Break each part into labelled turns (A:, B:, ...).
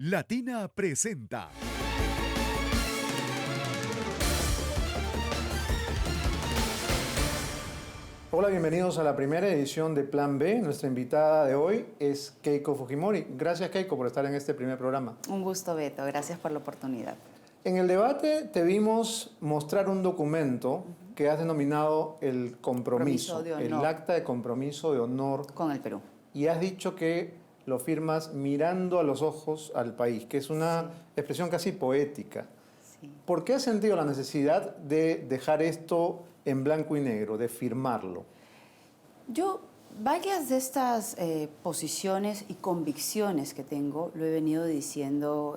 A: Latina presenta.
B: Hola, bienvenidos a la primera edición de Plan B. Nuestra invitada de hoy es Keiko Fujimori. Gracias, Keiko, por estar en este primer programa.
C: Un gusto, Beto. Gracias por la oportunidad.
B: En el debate te vimos mostrar un documento que has denominado el compromiso, el acta de compromiso de honor
C: con el Perú.
B: Y has dicho que lo firmas mirando a los ojos al país, que es una expresión casi poética.
C: Sí.
B: ¿Por qué has sentido la necesidad de dejar esto en blanco y negro, de firmarlo?
C: Yo, varias de estas posiciones y convicciones que tengo, lo he venido diciendo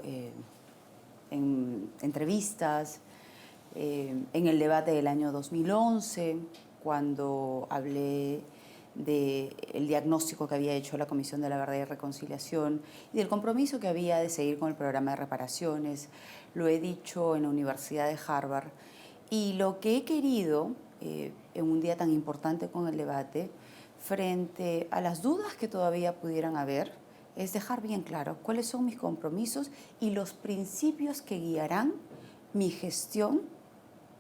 C: en entrevistas, en el debate del año 2011, cuando hablé del diagnóstico que había hecho la Comisión de la Verdad y Reconciliación y del compromiso que había de seguir con el programa de reparaciones. Lo he dicho en la Universidad de Harvard. Y lo que he querido, en un día tan importante con el debate, frente a las dudas que todavía pudieran haber, es dejar bien claro cuáles son mis compromisos y los principios que guiarán mi gestión,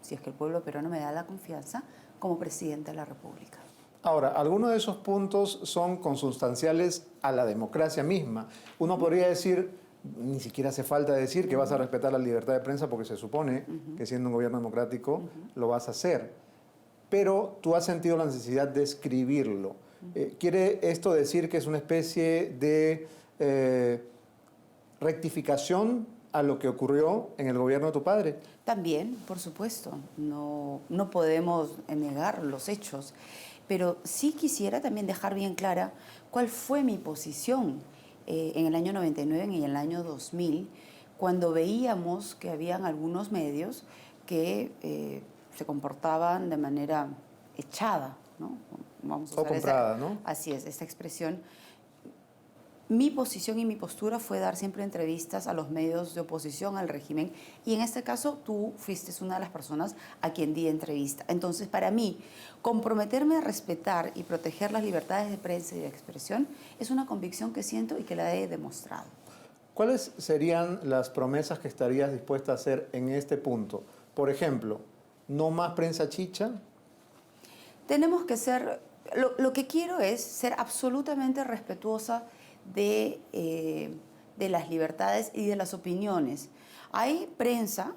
C: si es que el pueblo peruano me da la confianza, como presidente de la República.
B: Ahora, algunos de esos puntos son consustanciales a la democracia misma. Uno podría decir, ni siquiera hace falta decir que vas a respetar la libertad de prensa porque se supone que siendo un gobierno democrático lo vas a hacer. Pero tú has sentido la necesidad de escribirlo. ¿Quiere esto decir que es una especie de rectificación a lo que ocurrió en el gobierno de tu padre?
C: También, por supuesto. No podemos negar los hechos. Pero sí quisiera también dejar bien clara cuál fue mi posición en el año 99 y en el año 2000, cuando veíamos que habían algunos medios que se comportaban de manera echada, ¿no? Vamos a usar
B: comprada, ¿no?
C: Así es, esta expresión. Mi posición y mi postura fue dar siempre entrevistas a los medios de oposición al régimen y en este caso tú fuiste una de las personas a quien di entrevista. Entonces, para mí, comprometerme a respetar y proteger las libertades de prensa y de expresión es una convicción que siento y que la he demostrado.
B: ¿Cuáles serían las promesas que estarías dispuesta a hacer en este punto? Por ejemplo, ¿no más prensa chicha?
C: Tenemos que ser... Lo que quiero es ser absolutamente respetuosa de las libertades y de las opiniones. Hay prensa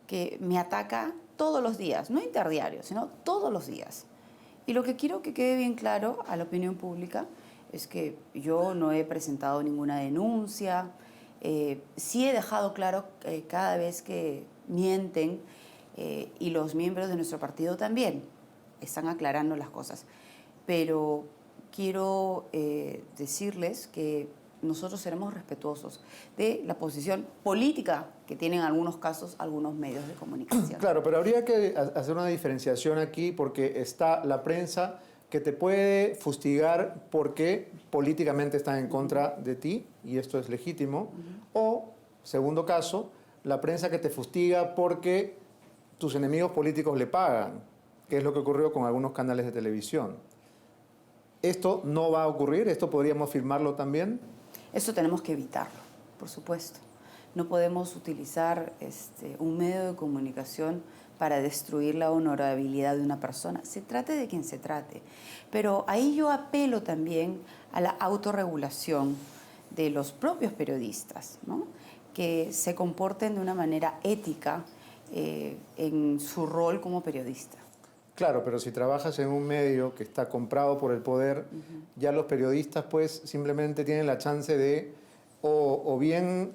C: que me ataca todos los días, no interdiario, sino todos los días. Y lo que quiero que quede bien claro a la opinión pública es que yo no he presentado ninguna denuncia, sí he dejado claro cada vez que mienten y los miembros de nuestro partido también están aclarando las cosas. Pero quiero decirles que nosotros seremos respetuosos de la posición política que tienen en algunos casos algunos medios de comunicación.
B: Claro, pero habría que hacer una diferenciación aquí porque está la prensa que te puede fustigar porque políticamente están en contra de ti, y esto es legítimo, o, segundo caso, la prensa que te fustiga porque tus enemigos políticos le pagan, que es lo que ocurrió con algunos canales de televisión. ¿Esto no va a ocurrir? ¿Esto podríamos firmarlo también?
C: Esto tenemos que evitarlo, por supuesto. No podemos utilizar un medio de comunicación para destruir la honorabilidad de una persona. Se trate de quien se trate. Pero ahí yo apelo también a la autorregulación de los propios periodistas, ¿no? Que se comporten de una manera ética en su rol como periodista.
B: Claro, pero si trabajas en un medio que está comprado por el poder, ya los periodistas pues simplemente tienen la chance de o bien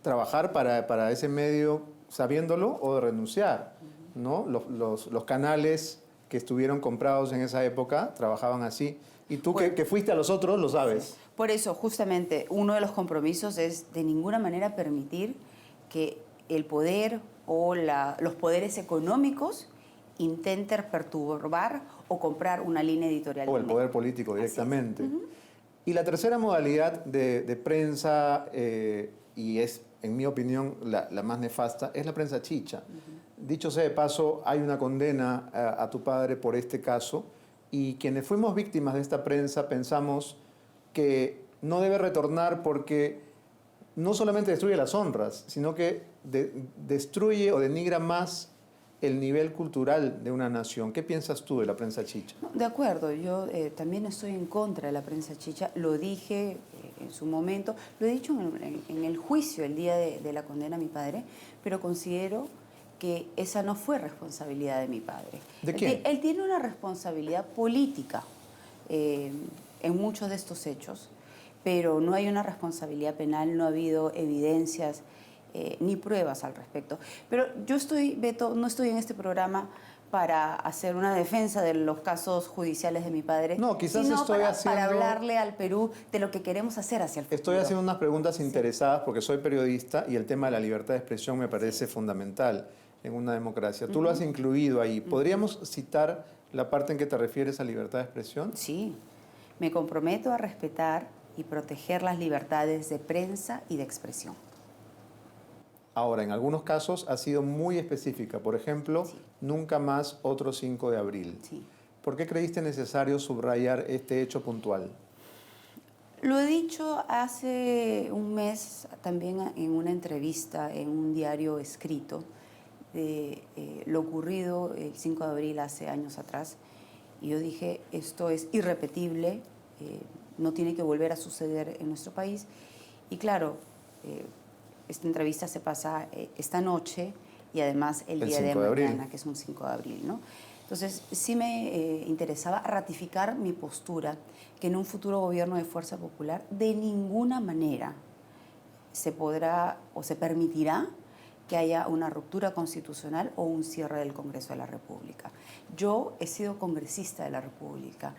B: trabajar para ese medio sabiéndolo o de renunciar, ¿no? Los canales que estuvieron comprados en esa época trabajaban así. Y tú que fuiste a los otros lo sabes.
C: Sí. Por eso, justamente, uno de los compromisos es de ninguna manera permitir que el poder o los poderes económicos intenten perturbar o comprar una línea editorial.
B: O el poder político directamente. Y la tercera modalidad de prensa, y es, en mi opinión, la más nefasta, es la prensa chicha. Dicho sea de paso, hay una condena a tu padre por este caso, y quienes fuimos víctimas de esta prensa pensamos que no debe retornar porque no solamente destruye las honras, sino que destruye o denigra más el nivel cultural de una nación. ¿Qué piensas tú de la prensa chicha?
C: No, de acuerdo, yo también estoy en contra de la prensa chicha, lo dije en su momento, lo he dicho en el juicio el día de la condena a mi padre, pero considero que esa no fue responsabilidad de mi padre.
B: ¿De quién?
C: Él tiene una responsabilidad política en muchos de estos hechos, pero no hay una responsabilidad penal, no ha habido evidencias ni pruebas al respecto. Pero yo Beto, no estoy en este programa para hacer una defensa de los casos judiciales de mi padre,
B: No, quizás
C: sino
B: estoy
C: para hablarle al Perú de lo que queremos hacer hacia el futuro.
B: Estoy haciendo unas preguntas interesadas porque soy periodista y el tema de la libertad de expresión me parece fundamental en una democracia. Tú lo has incluido ahí. ¿Podríamos citar la parte en que te refieres a libertad de expresión?
C: Sí, me comprometo a respetar y proteger las libertades de prensa y de expresión.
B: Ahora, en algunos casos ha sido muy específica. Por ejemplo,
C: Sí.
B: nunca más otro 5 de abril.
C: Sí.
B: ¿Por qué creíste necesario subrayar este hecho puntual?
C: Lo he dicho hace un mes también en una entrevista en un diario escrito de lo ocurrido el 5 de abril hace años atrás. Y yo dije, esto es irrepetible, no tiene que volver a suceder en nuestro país. Y claro, esta entrevista se pasa esta noche y además el día de
B: 5 de abril.
C: mañana, que es un 5 de abril, ¿no? Entonces, sí me interesaba ratificar mi postura que en un futuro gobierno de Fuerza Popular de ninguna manera se podrá o se permitirá que haya una ruptura constitucional o un cierre del Congreso de la República. Yo he sido congresista de la República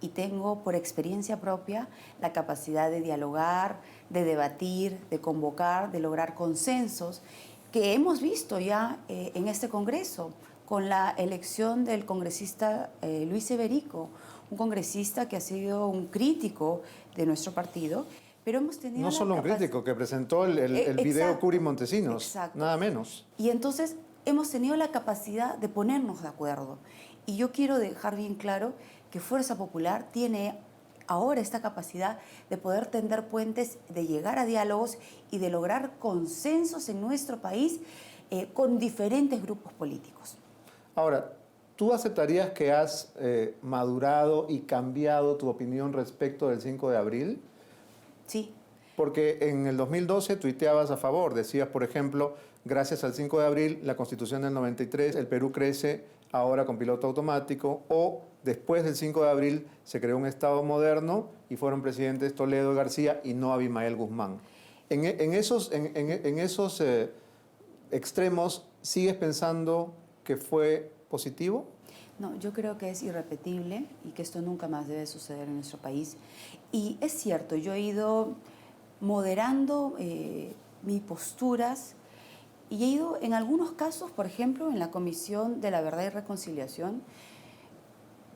C: y tengo por experiencia propia la capacidad de dialogar, de debatir, de convocar, de lograr consensos que hemos visto ya en este Congreso con la elección del congresista Luis Eberico, un congresista que ha sido un crítico de nuestro partido, pero hemos tenido
B: No solo un crítico, que presentó el video
C: exacto,
B: Curi Montesinos,
C: exacto.
B: nada menos.
C: Y entonces hemos tenido la capacidad de ponernos de acuerdo. Y yo quiero dejar bien claro que Fuerza Popular tiene ahora esta capacidad de poder tender puentes, de llegar a diálogos y de lograr consensos en nuestro país con diferentes grupos políticos.
B: Ahora, ¿tú aceptarías que has madurado y cambiado tu opinión respecto del 5 de abril?
C: Sí.
B: Porque en el 2012 tuiteabas a favor, decías, por ejemplo, gracias al 5 de abril, la Constitución del 93, el Perú crece ahora con piloto automático, o después del 5 de abril se creó un Estado moderno y fueron presidentes Toledo y García y no Abimael Guzmán. En esos extremos, ¿sigues pensando que fue positivo?
C: No, yo creo que es irrepetible y que esto nunca más debe suceder en nuestro país. Y es cierto, yo he ido moderando mis posturas y he ido, en algunos casos, por ejemplo, en la Comisión de la Verdad y Reconciliación,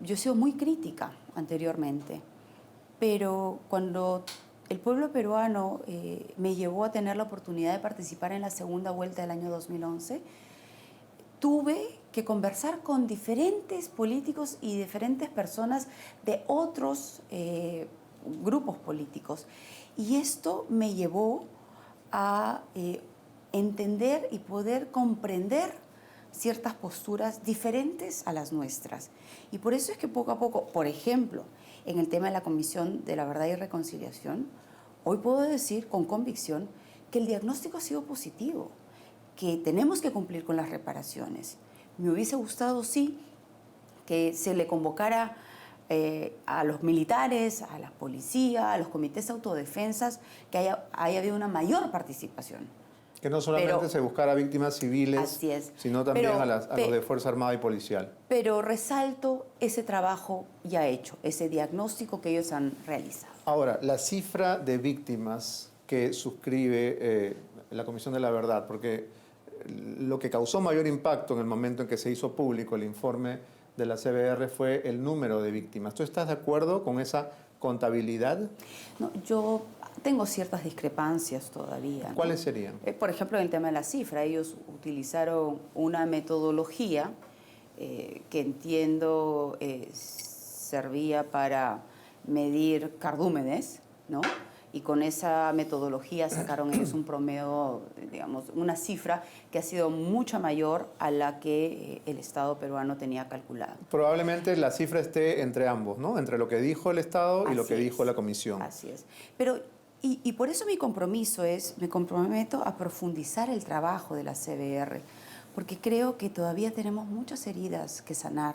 C: yo he sido muy crítica anteriormente, pero cuando el pueblo peruano me llevó a tener la oportunidad de participar en la segunda vuelta del año 2011, tuve que conversar con diferentes políticos y diferentes personas de otros grupos políticos. Y esto me llevó a entender y poder comprender ciertas posturas diferentes a las nuestras. Y por eso es que poco a poco, por ejemplo, en el tema de la Comisión de la Verdad y Reconciliación, hoy puedo decir con convicción que el diagnóstico ha sido positivo, que tenemos que cumplir con las reparaciones. Me hubiese gustado, sí, que se le convocara a los militares, a la policía, a los comités de autodefensas, que haya habido una mayor participación.
B: Que no solamente se buscara víctimas civiles,
C: así es,
B: sino también a los de Fuerza Armada y Policial.
C: Pero resalto ese trabajo ya hecho, ese diagnóstico que ellos han realizado.
B: Ahora, la cifra de víctimas que suscribe la Comisión de la Verdad, porque lo que causó mayor impacto en el momento en que se hizo público el informe de la CBR fue el número de víctimas. ¿Tú estás de acuerdo con esa contabilidad?
C: No, yo tengo ciertas discrepancias todavía, ¿no?
B: ¿Cuáles serían?
C: Por ejemplo, en el tema de la cifra, ellos utilizaron una metodología que entiendo servía para medir cardúmenes, ¿no? y con esa metodología sacaron ellos un promedio, digamos, una cifra que ha sido mucho mayor a la que el Estado peruano tenía calculada.
B: Probablemente la cifra esté entre ambos, ¿no? Entre lo que dijo el Estado y lo que
C: Así
B: dijo
C: es.
B: la Comisión.
C: Así es. Pero, y por eso mi compromiso es, me comprometo a profundizar el trabajo de la CBR, porque creo que todavía tenemos muchas heridas que sanar.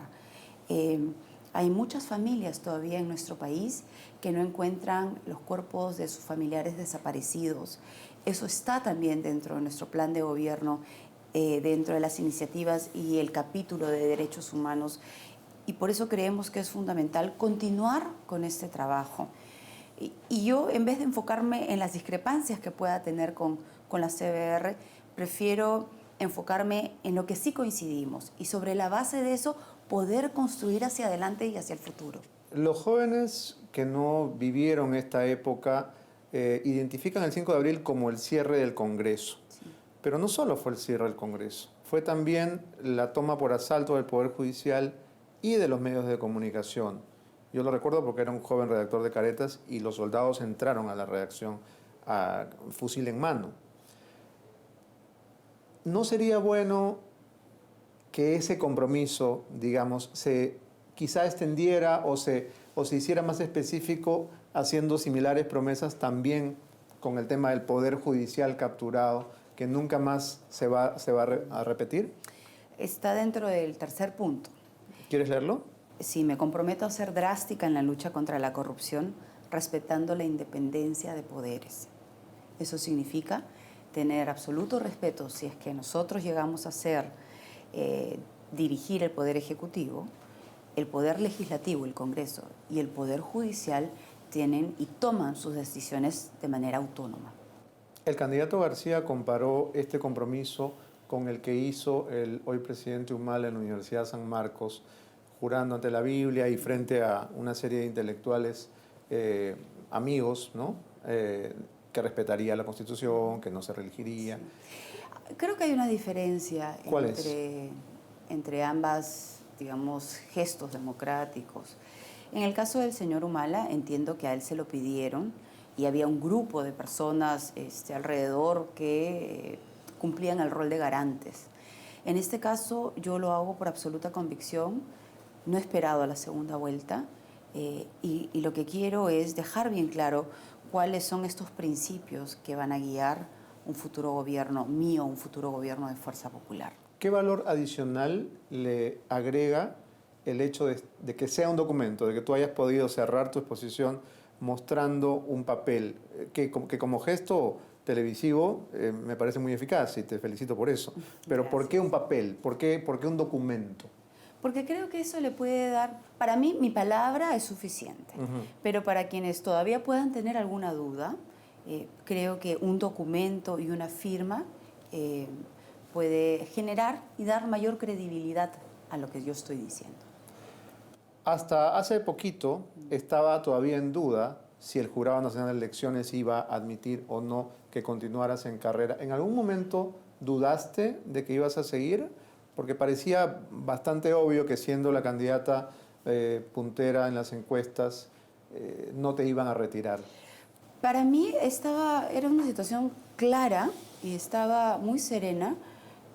C: Hay muchas familias todavía en nuestro país que no encuentran los cuerpos de sus familiares desaparecidos. Eso está también dentro de nuestro plan de gobierno, dentro de las iniciativas y el capítulo de derechos humanos. Y por eso creemos que es fundamental continuar con este trabajo. Y yo, en vez de enfocarme en las discrepancias que pueda tener con la CBR, prefiero enfocarme en lo que sí coincidimos y sobre la base de eso poder construir hacia adelante y hacia el futuro.
B: Los jóvenes que no vivieron esta época identifican el 5 de abril como el cierre del Congreso.
C: Sí.
B: Pero no solo fue el cierre del Congreso, fue también la toma por asalto del Poder Judicial y de los medios de comunicación. Yo lo recuerdo porque era un joven redactor de Caretas y los soldados entraron a la redacción a fusil en mano. ¿No sería bueno que ese compromiso, digamos, se quizá extendiera o se hiciera más específico haciendo similares promesas también con el tema del Poder Judicial capturado, que nunca más se va a repetir?
C: Está dentro del tercer punto.
B: ¿Quieres leerlo?
C: Sí, me comprometo a ser drástica en la lucha contra la corrupción, respetando la independencia de poderes. Eso significa tener absoluto respeto si es que nosotros llegamos a dirigir el Poder Ejecutivo, el Poder Legislativo, el Congreso, y el Poder Judicial tienen y toman sus decisiones de manera autónoma.
B: El candidato García comparó este compromiso con el que hizo el hoy presidente Humala en la Universidad San Marcos, jurando ante la Biblia y frente a una serie de intelectuales amigos, ¿no? Que respetaría la Constitución, que no se reelegiría.
C: Sí. Creo que hay una diferencia entre ambas, digamos, gestos democráticos. En el caso del señor Humala, entiendo que a él se lo pidieron y había un grupo de personas alrededor que cumplían el rol de garantes. En este caso, yo lo hago por absoluta convicción, no he esperado a la segunda vuelta y lo que quiero es dejar bien claro cuáles son estos principios que van a guiar un futuro gobierno mío, un futuro gobierno de Fuerza Popular.
B: ¿Qué valor adicional le agrega el hecho de que sea un documento, de que tú hayas podido cerrar tu exposición mostrando un papel que como gesto televisivo me parece muy eficaz y te felicito por eso? Pero
C: Gracias.
B: ¿por qué un papel? ¿Por qué un documento?
C: Porque creo que eso le puede dar, para mí mi palabra es suficiente, pero para quienes todavía puedan tener alguna duda, creo que un documento y una firma puede generar y dar mayor credibilidad a lo que yo estoy diciendo.
B: Hasta hace poquito estaba todavía en duda si el Jurado Nacional de Elecciones iba a admitir o no que continuaras en carrera. ¿En algún momento dudaste de que ibas a seguir? Porque parecía bastante obvio que siendo la candidata puntera en las encuestas no te iban a retirar.
C: Para mí era una situación clara y estaba muy serena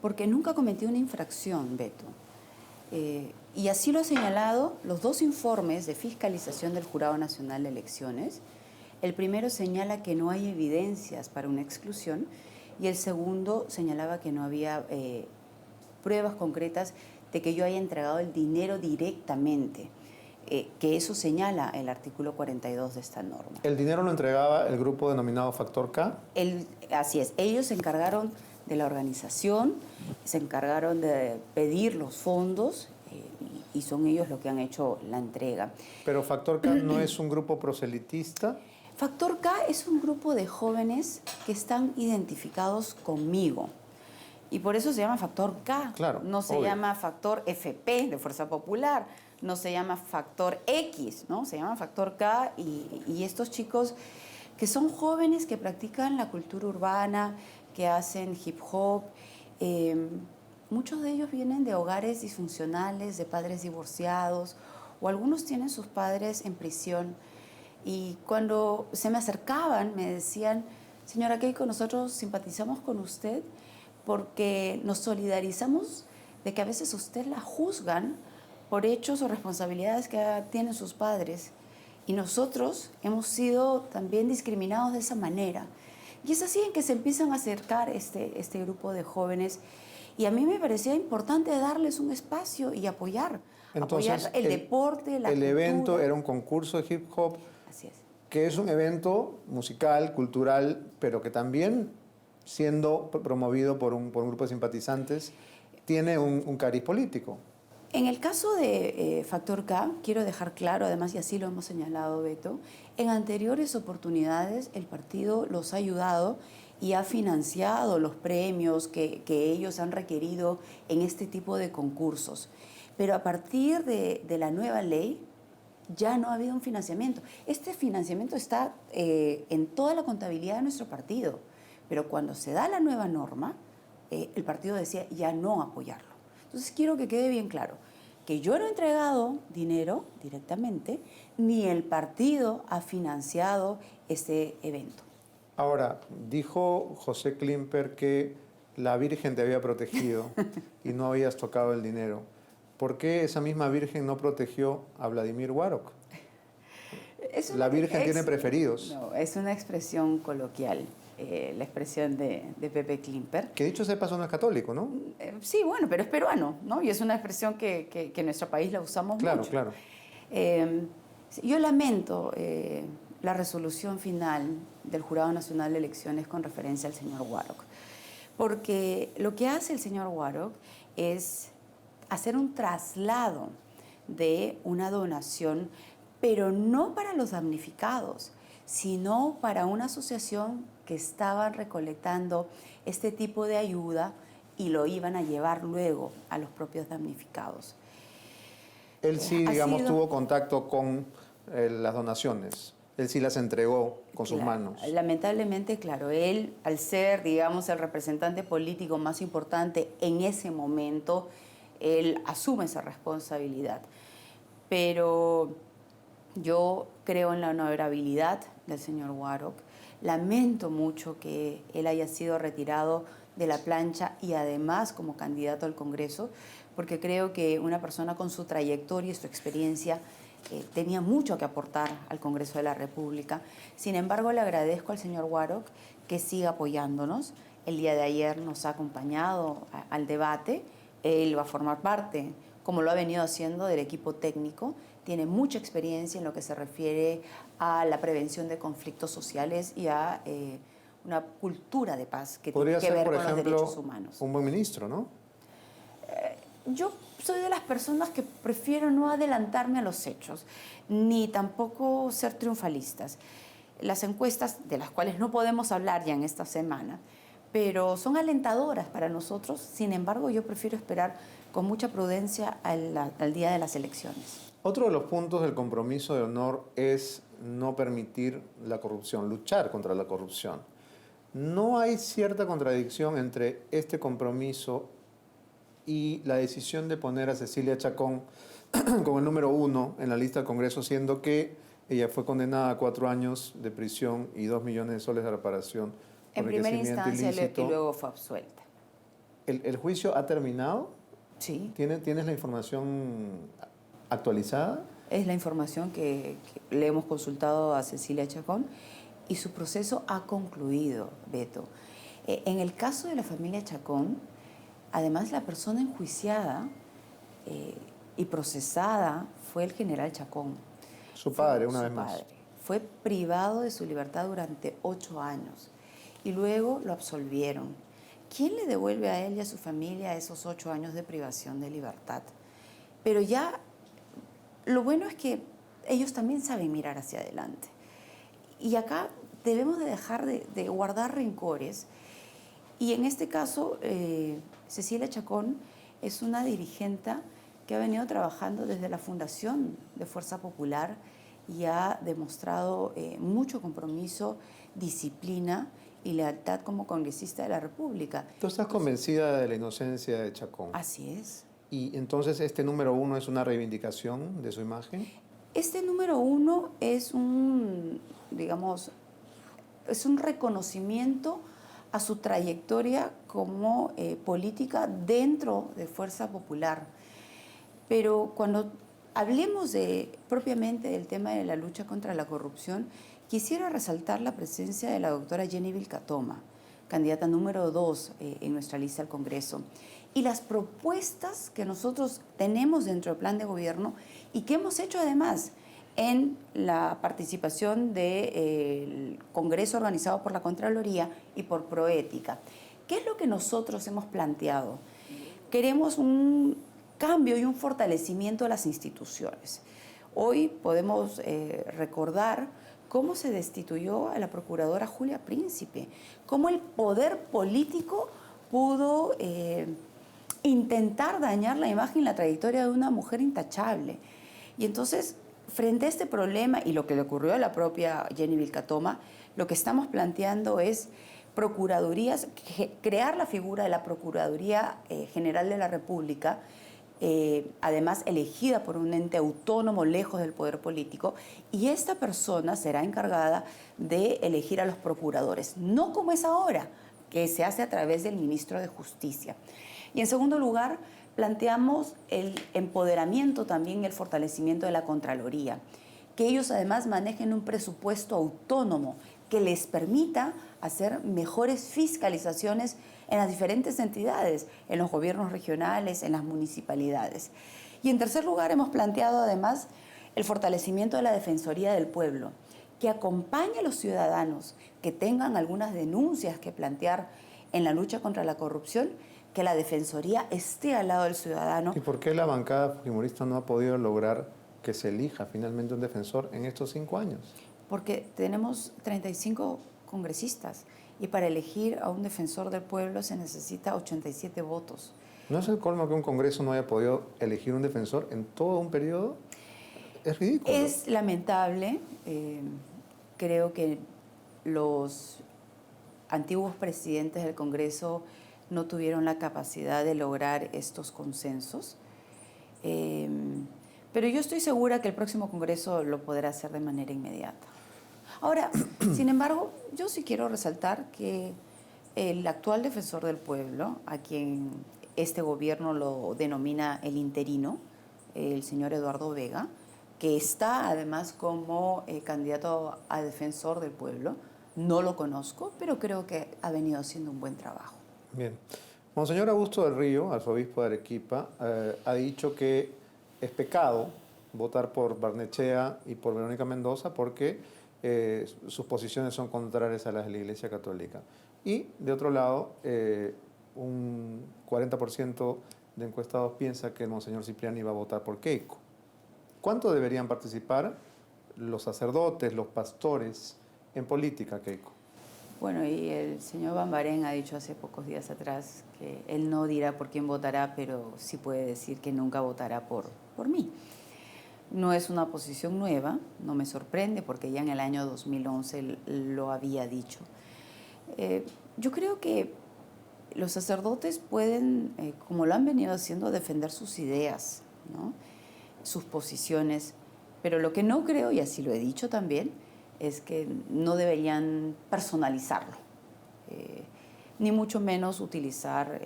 C: porque nunca cometí una infracción, Beto. Y así lo han señalado los dos informes de fiscalización del Jurado Nacional de Elecciones. El primero señala que no hay evidencias para una exclusión y el segundo señalaba que no había pruebas concretas de que yo haya entregado el dinero directamente, que eso señala el artículo 42 de esta norma.
B: ¿El dinero lo entregaba el grupo denominado Factor K?
C: Así es, ellos se encargaron de la organización, se encargaron de pedir los fondos y son ellos los que han hecho la entrega.
B: Pero Factor K no es un grupo proselitista.
C: Factor K es un grupo de jóvenes que están identificados conmigo. Y por eso se llama Factor K.
B: Claro,
C: no se
B: obvio.
C: llama Factor FP de Fuerza Popular, no se llama Factor X, ¿no? Se llama Factor K y estos chicos que son jóvenes que practican la cultura urbana, que hacen hip hop, muchos de ellos vienen de hogares disfuncionales, de padres divorciados, o algunos tienen sus padres en prisión. Y cuando se me acercaban, me decían, señora Keiko, nosotros simpatizamos con usted porque nos solidarizamos de que a veces usted la juzgan por hechos o responsabilidades que tienen sus padres. Y nosotros hemos sido también discriminados de esa manera. Y es así en que se empiezan a acercar este grupo de jóvenes. Y a mí me parecía importante darles un espacio y apoyar.
B: Entonces,
C: apoyar el deporte, la
B: el
C: cultura.
B: evento era un concurso de hip hop,
C: Así es.
B: que es un evento musical, cultural, pero que también, siendo promovido por un grupo de simpatizantes, tiene un cariz político.
C: En el caso de Factor K, quiero dejar claro, además, y así lo hemos señalado, Beto, en anteriores oportunidades el partido los ha ayudado y ha financiado los premios que ellos han requerido en este tipo de concursos. Pero a partir de la nueva ley ya no ha habido un financiamiento. Este financiamiento está en toda la contabilidad de nuestro partido, pero cuando se da la nueva norma, el partido decía ya no apoyarlo. Entonces quiero que quede bien claro que yo no he entregado dinero directamente, ni el partido ha financiado este evento.
B: Ahora, dijo José Klimper que la Virgen te había protegido y no habías tocado el dinero. ¿Por qué esa misma Virgen no protegió a Vladimir Warok? La Virgen tiene preferidos.
C: No, es una expresión coloquial, la expresión de Pepe Klimper.
B: Que dicho sea paso no es católico, ¿no?
C: Sí, bueno, pero es peruano, ¿no? Y es una expresión que en nuestro país la usamos
B: Claro,
C: mucho.
B: claro.
C: Yo lamento la resolución final del Jurado Nacional de Elecciones con referencia al señor Warok, porque lo que hace el señor Warok es hacer un traslado de una donación, pero no para los damnificados, sino para una asociación que estaba recolectando este tipo de ayuda y lo iban a llevar luego a los propios damnificados.
B: Él sí, digamos, tuvo contacto con las donaciones. Él sí las entregó con sus manos.
C: Lamentablemente, claro, él, al ser, digamos, el representante político más importante en ese momento, él asume esa responsabilidad. Pero yo creo en la honorabilidad del señor Warok. Lamento mucho que él haya sido retirado de la plancha y además como candidato al Congreso, porque creo que una persona con su trayectoria y su experiencia tenía mucho que aportar al Congreso de la República. Sin embargo, le agradezco al señor Warok que siga apoyándonos. El día de ayer nos ha acompañado al debate. Él va a formar parte, como lo ha venido haciendo, del equipo técnico. Tiene mucha experiencia en lo que se refiere a la prevención de conflictos sociales y a una cultura de paz que tiene que ver con los derechos humanos.
B: Un buen ministro, ¿no?
C: Yo soy de las personas que prefiero no adelantarme a los hechos, ni tampoco ser triunfalistas. Las encuestas, de las cuales no podemos hablar ya en esta semana, pero son alentadoras para nosotros. Sin embargo, yo prefiero esperar con mucha prudencia al día de las elecciones.
B: Otro de los puntos del compromiso de honor es no permitir la corrupción, luchar contra la corrupción. ¿No hay cierta contradicción entre este compromiso y la decisión de poner a Cecilia Chacón como el número 1 en la lista del Congreso, siendo que ella fue condenada a 4 años de prisión y 2 millones de soles de reparación por
C: en primera
B: enriquecimiento
C: instancia
B: ilícito?
C: y luego fue absuelta?
B: ¿El juicio ha terminado?
C: Sí.
B: ¿Tienes la información actualizada?
C: Es la información que le hemos consultado a Cecilia Chacón y su proceso ha concluido, Beto. En el caso de la familia Chacón, además la persona enjuiciada y procesada fue el general Chacón.
B: Su padre, una vez más.
C: Fue privado de su libertad durante 8 años y luego lo absolvieron. ¿Quién le devuelve a él y a su familia esos 8 años de privación de libertad? Pero ya lo bueno es que ellos también saben mirar hacia adelante. Y acá debemos de dejar de guardar rencores. Y en este caso, Cecilia Chacón es una dirigente que ha venido trabajando desde la fundación de Fuerza Popular y ha demostrado mucho compromiso, disciplina y lealtad como congresista de la República.
B: ¿Tú estás convencida de la inocencia de Chacón?
C: Así es.
B: ¿Y entonces este número 1 es una reivindicación de su imagen?
C: Este número uno es digamos, es un reconocimiento a su trayectoria como política dentro de Fuerza Popular. Pero cuando hablemos propiamente del tema de la lucha contra la corrupción, quisiera resaltar la presencia de la doctora Jenny Vilcatoma, candidata número 2 en nuestra lista al Congreso, y las propuestas que nosotros tenemos dentro del plan de gobierno y que hemos hecho además en la participación del Congreso organizado por la Contraloría y por Proética. ¿Qué es lo que nosotros hemos planteado? Queremos un cambio y un fortalecimiento de las instituciones. Hoy podemos recordar cómo se destituyó a la procuradora Julia Príncipe, cómo el poder político pudo intentar dañar la imagen y la trayectoria de una mujer intachable. Y entonces, frente a este problema y lo que le ocurrió a la propia Jenny Vilcatoma, lo que estamos planteando es procuradurías, crear la figura de la Procuraduría General de la República, además elegida por un ente autónomo lejos del poder político, y esta persona será encargada de elegir a los procuradores, no como es ahora, que se hace a través del ministro de Justicia. Y en segundo lugar, planteamos el empoderamiento también, el fortalecimiento de la Contraloría, que ellos además manejen un presupuesto autónomo que les permita hacer mejores fiscalizaciones en las diferentes entidades, en los gobiernos regionales, en las municipalidades. Y en tercer lugar, hemos planteado además el fortalecimiento de la Defensoría del Pueblo, que acompañe a los ciudadanos que tengan algunas denuncias que plantear en la lucha contra la corrupción, que la Defensoría esté al lado del ciudadano.
B: ¿Y por qué la bancada fujimorista no ha podido lograr que se elija finalmente un defensor en estos 5 años?
C: Porque tenemos 35 congresistas y para elegir a un defensor del pueblo se necesita 87 votos.
B: ¿No es el colmo que un Congreso no haya podido elegir un defensor en todo un periodo? Es ridículo.
C: Es lamentable. Creo que los antiguos presidentes del Congreso no tuvieron la capacidad de lograr estos consensos. Pero yo estoy segura que el próximo Congreso lo podrá hacer de manera inmediata. Ahora, sin embargo, yo sí quiero resaltar que el actual defensor del pueblo, a quien este gobierno lo denomina el interino, el señor Eduardo Vega, que está además como candidato a defensor del pueblo, no lo conozco, pero creo que ha venido haciendo un buen trabajo.
B: Bien. Monseñor Augusto del Río, arzobispo de Arequipa, ha dicho que es pecado votar por Barnechea y por Verónica Mendoza porque sus posiciones son contrarias a las de la Iglesia Católica. Y, de otro lado, un 40% de encuestados piensa que el Monseñor Cipriani va a votar por Keiko. ¿Cuánto deberían participar los sacerdotes, los pastores en política, Keiko?
C: Bueno, y el señor Bambarén ha dicho hace pocos días atrás que él no dirá por quién votará, pero sí puede decir que nunca votará por mí. No es una posición nueva, no me sorprende porque ya en el año 2011 lo había dicho. Yo creo que los sacerdotes pueden, como lo han venido haciendo, defender sus ideas, ¿no? Sus posiciones, pero lo que no creo, y así lo he dicho también, es que no deberían personalizarlo, ni mucho menos utilizar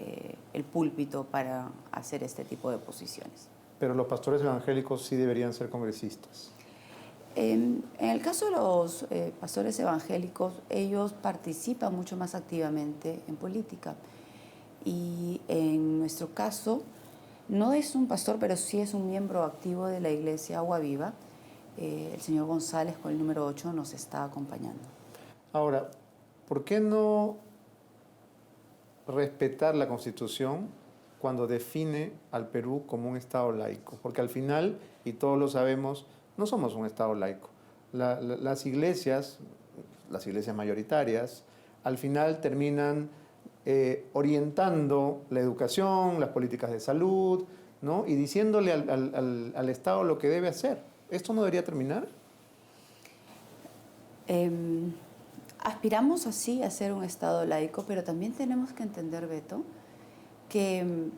C: el púlpito para hacer este tipo de posiciones.
B: Pero los pastores evangélicos sí deberían ser congresistas.
C: En el caso de los pastores evangélicos, ellos participan mucho más activamente en política. Y en nuestro caso, no es un pastor, pero sí es un miembro activo de la Iglesia Agua Viva. El señor González, con el número 8, nos está acompañando.
B: Ahora, ¿por qué no respetar la Constitución cuando define al Perú como un Estado laico? Porque al final, y todos lo sabemos, no somos un Estado laico. Las iglesias mayoritarias, al final terminan orientando la educación, las políticas de salud, ¿no? Y diciéndole al Estado lo que debe hacer. ¿Esto no debería terminar?
C: Aspiramos así a ser un Estado laico, pero también tenemos que entender, Beto, que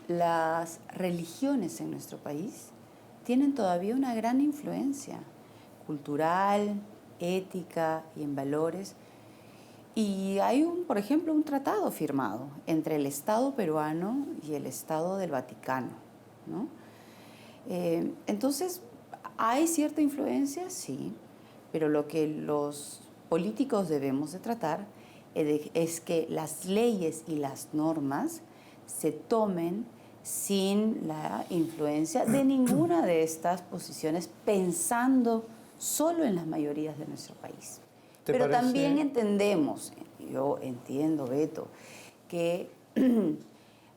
C: las religiones en nuestro país tienen todavía una gran influencia cultural, ética y en valores. Y hay, por ejemplo, un tratado firmado entre el Estado peruano y el Estado del Vaticano, ¿no? Entonces, ¿hay cierta influencia? Sí, pero lo que los políticos debemos de tratar es que las leyes y las normas se tomen sin la influencia de ninguna de estas posiciones, pensando solo en las mayorías de nuestro país.
B: ¿Te
C: Pero
B: parece?
C: también entendemos, yo entiendo, Beto, que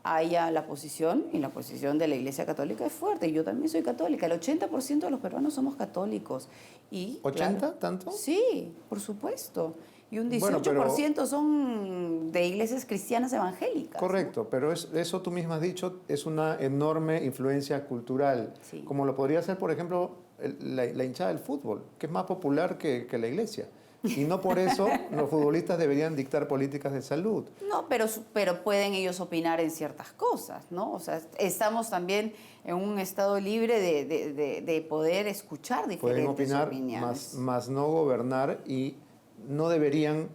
C: haya la posición, y la posición de la Iglesia Católica es fuerte. Yo también soy católica. El 80% de los peruanos somos católicos. Y,
B: ¿80?
C: claro,
B: ¿Tanto?
C: sí, por supuesto. Y un 18%
B: Bueno,
C: son de iglesias cristianas evangélicas.
B: correcto,
C: ¿no?
B: pero eso tú misma has dicho, es una enorme influencia cultural,
C: Sí.
B: como lo podría ser, por ejemplo, la hinchada del fútbol, que es más popular que la iglesia. Y no por eso los futbolistas deberían dictar políticas de salud.
C: No, pero pueden ellos opinar en ciertas cosas, ¿no? O sea, estamos también en un estado libre de poder escuchar
B: Pueden
C: diferentes
B: opinar,
C: opiniones.
B: más no gobernar, y no deberían,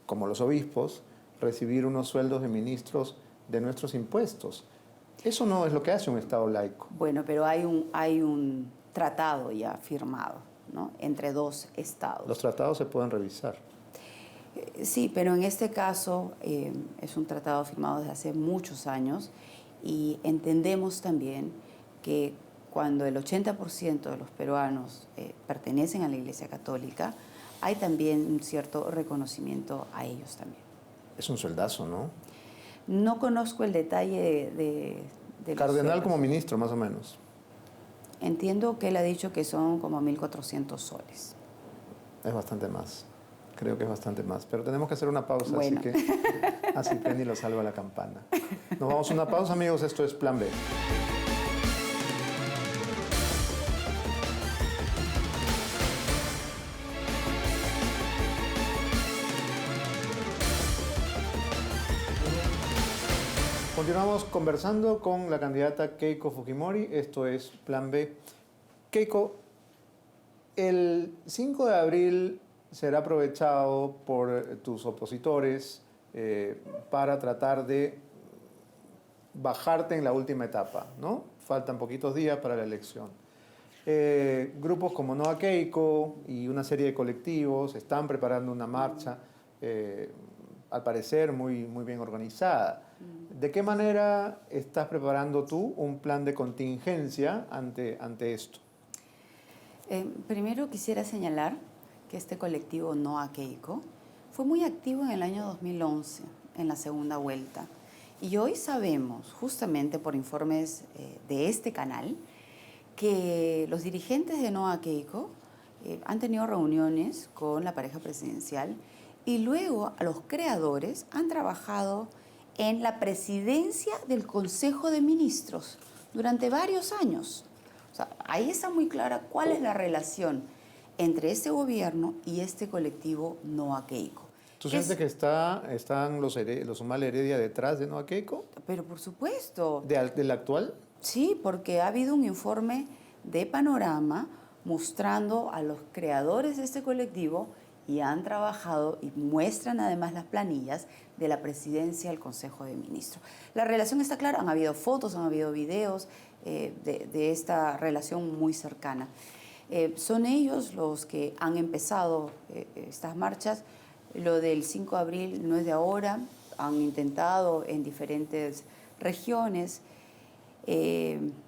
B: como los obispos, recibir unos sueldos de ministros de nuestros impuestos. Eso no es lo que hace un Estado laico.
C: Bueno, pero hay un tratado ya firmado, ¿no? Entre dos estados.
B: Los tratados se pueden revisar.
C: Sí, pero en este caso es un tratado firmado desde hace muchos años y entendemos también que cuando el 80% de los peruanos pertenecen a la Iglesia Católica, hay también un cierto reconocimiento a ellos también.
B: Es un sueldazo, ¿no?
C: No conozco el detalle de los
B: Cardenal
C: sueldos.
B: como ministro, más o menos.
C: Entiendo que él ha dicho que son como 1.400 soles.
B: Es bastante más. Creo que es bastante más. Pero tenemos que hacer una pausa,
C: Bueno.
B: así que Penny lo salva la campana. Nos vamos a una pausa, amigos. Esto es Plan B. Continuamos conversando con la candidata Keiko Fujimori. Esto es Plan B. Keiko, el 5 de abril será aprovechado por tus opositores para tratar de bajarte en la última etapa, ¿no? Faltan poquitos días para la elección. Grupos como Noa Keiko y una serie de colectivos están preparando una marcha, al parecer muy bien organizada. ¿De qué manera estás preparando tú un plan de contingencia ante esto?
C: Primero quisiera señalar que este colectivo Noa Keiko fue muy activo en el año 2011, en la segunda vuelta. Y hoy sabemos, justamente por informes de este canal, que los dirigentes de Noa Keiko han tenido reuniones con la pareja presidencial y luego a los creadores han trabajado en la presidencia del Consejo de Ministros durante varios años. O sea, ahí está muy clara cuál es la relación entre este gobierno y este colectivo Noa Keiko.
B: ¿Tú sientes que están los Humala Heredia detrás de Noa Keiko?
C: Pero por supuesto.
B: ¿Del actual?
C: Sí, porque ha habido un informe de Panorama mostrando a los creadores de este colectivo y han trabajado y muestran además las planillas de la presidencia del Consejo de Ministros. La relación está clara, han habido fotos, han habido videos de esta relación muy cercana. Son ellos los que han empezado estas marchas. Lo del 5 de abril no es de ahora, han intentado en diferentes regiones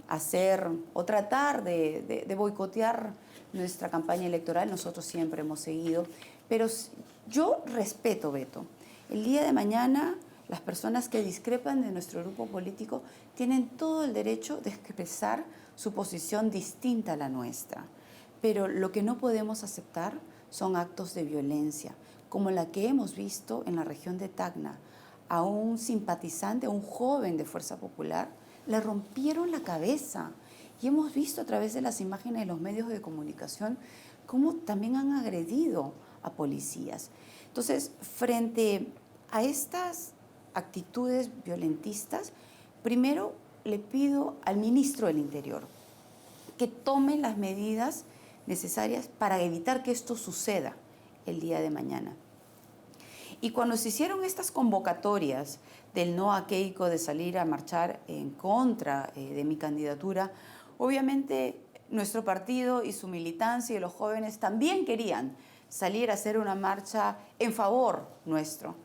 C: hacer o tratar de boicotear nuestra campaña electoral. Nosotros siempre hemos seguido, pero yo respeto, Beto. El día de mañana las personas que discrepan de nuestro grupo político tienen todo el derecho de expresar su posición distinta a la nuestra, pero lo que no podemos aceptar son actos de violencia, como la que hemos visto en la región de Tacna. A un simpatizante, a un joven de Fuerza Popular, le rompieron la cabeza. Y hemos visto a través de las imágenes de los medios de comunicación cómo también han agredido a policías. Entonces, frente a estas actitudes violentistas, primero le pido al ministro del Interior que tome las medidas necesarias para evitar que esto suceda el día de mañana. Y cuando se hicieron estas convocatorias del no a Keiko de salir a marchar en contra de mi candidatura, obviamente nuestro partido y su militancia y los jóvenes también querían salir a hacer una marcha en favor nuestro.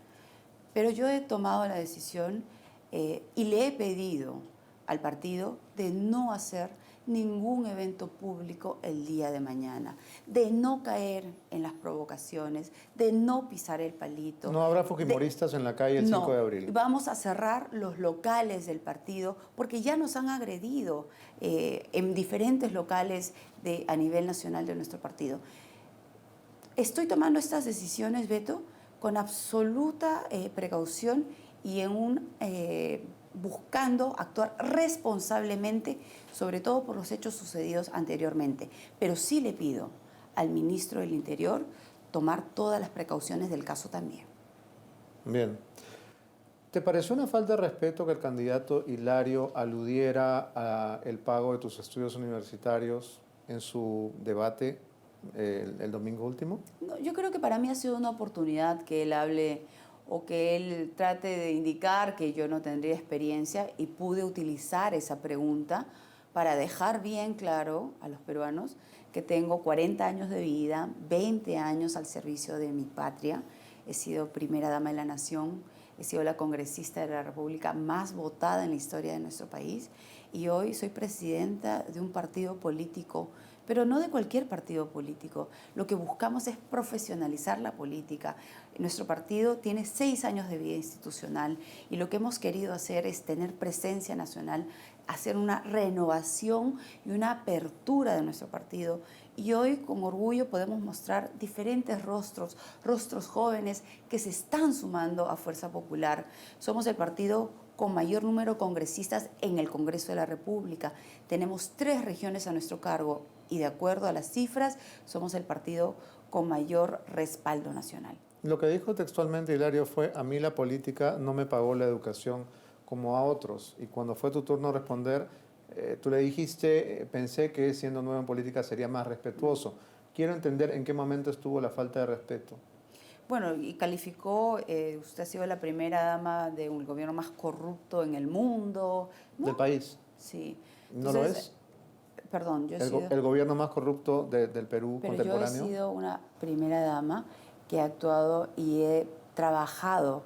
C: Pero yo he tomado la decisión y le he pedido al partido de no hacer ningún evento público el día de mañana, de no caer en las provocaciones, de no pisar el palito.
B: ¿No habrá fujimoristas en la calle el 5 de abril?
C: Vamos a cerrar los locales del partido porque ya nos han agredido en diferentes locales a nivel nacional de nuestro partido. Estoy tomando estas decisiones, Beto, con absoluta precaución y buscando actuar responsablemente, sobre todo por los hechos sucedidos anteriormente. Pero sí le pido al ministro del Interior tomar todas las precauciones del caso también.
B: Bien. ¿Te pareció una falta de respeto que el candidato Hilario aludiera al pago de tus estudios universitarios en su debate el domingo último?
C: No, yo creo que para mí ha sido una oportunidad que él hable o que él trate de indicar que yo no tendría experiencia, y pude utilizar esa pregunta para dejar bien claro a los peruanos que tengo 40 años de vida, 20 años al servicio de mi patria. He sido primera dama de la nación, he sido la congresista de la República más votada en la historia de nuestro país, y hoy soy presidenta de un partido político, pero no de cualquier partido político. Lo que buscamos es profesionalizar la política. Nuestro partido tiene 6 años de vida institucional y lo que hemos querido hacer es tener presencia nacional, hacer una renovación y una apertura de nuestro partido. Y hoy con orgullo podemos mostrar diferentes rostros jóvenes que se están sumando a Fuerza Popular. Somos el partido con mayor número de congresistas en el Congreso de la República. Tenemos 3 regiones a nuestro cargo y de acuerdo a las cifras somos el partido con mayor respaldo nacional.
B: Lo que dijo textualmente Hilario fue: a mí la política no me pagó la educación como a otros. Y cuando fue tu turno responder, tú le dijiste, pensé que siendo nuevo en política sería más respetuoso. Quiero entender en qué momento estuvo la falta de respeto.
C: Bueno, y calificó, usted ha sido la primera dama de un gobierno más corrupto en el mundo, ¿no?
B: ¿Del país?
C: Sí.
B: ¿No lo es?
C: Perdón, yo he sido...
B: ¿El gobierno más corrupto del Perú contemporáneo?
C: Yo he sido una primera dama que ha actuado y he trabajado